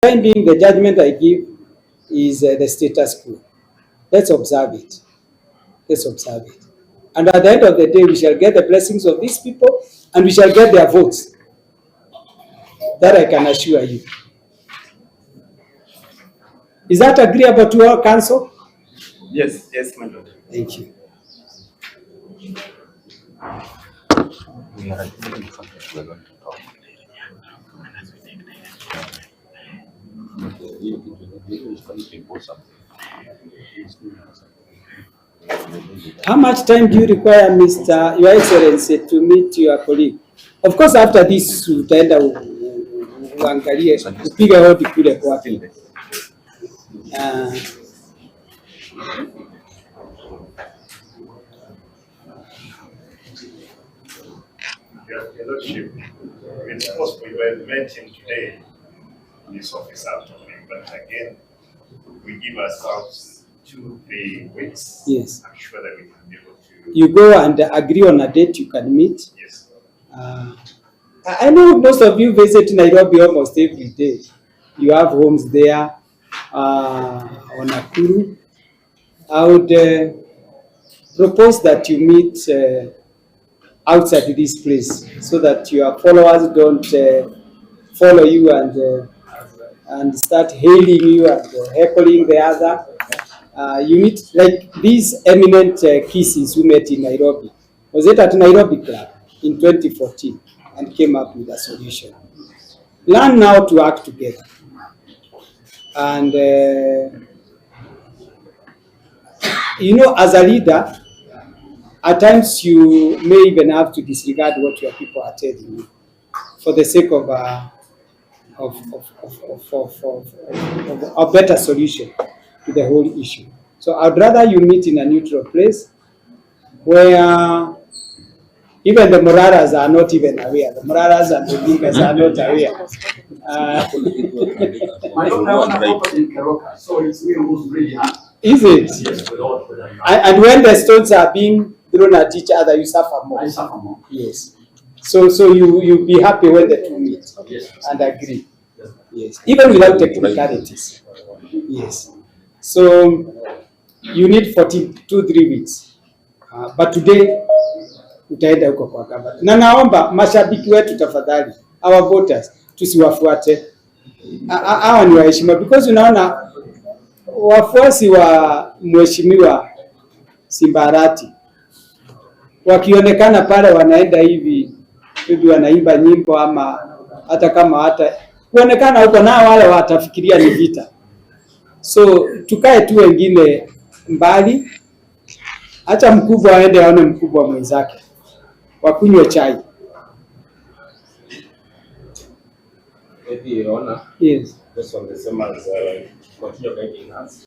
time being, the judgment I give is the status quo. Let's observe it. Let's observe it. And at the end of the day, we shall get the blessings of these people and we shall get their votes. That I can assure you. Is that agreeable to our council? Yes, yes, my lord. Thank you. How much time do you require, Your Excellency, to meet your colleague? Of course, after this, utaenda uangalie upige hodi kule kwake. Your Lordship, it's possible you had met him today in this office afternoon, but again, we give ourselves 2-3 weeks. Yes. I'm sure that we can be able to. You go and agree on a date you can meet. Yes. I know most of you visit Nairobi almost every day. You have homes there on Nakuru. I would propose that you meet outside this place so that your followers don't follow you and start hailing you and heckling the other. You meet like these eminent kisses who met in Nairobi. Was it at Nairobi Club in 2014 and came up with a solution. Learn now to act together. And you know, as a leader, at times you may even have to disregard what your people are telling you for the sake of a better solution to the whole issue. So I'd rather you meet in a neutral place where even the Moraras are not even aware. The Moraras and the Dinkas are not aware. My daughter in Keroka, so it's really hard. Is it? Yes, and when the stones are being thrown at each other, you suffer more. I suffer more. Yes. So you be happy when the two meet and agree. Yes. Even without technicalities. Yes. So you need 2-3 weeks. But today utaenda huko kwa gavana. Na naomba mashabiki wetu tafadhali, our voters, tusiwafuate. Hawa ni waheshimiwa because unaona wafuasi wa mheshimiwa Simba Arati wakionekana pale wanaenda hivi wanaimba nyimbo ama hata kama hata kuonekana huko nao wale watafikiria ni vita. So tukae tu wengine mbali, acha mkubwa aende aone mkubwa mwenzake, wakunywe chai. Maybe Your Honor, yes. just on the same as continue guiding us.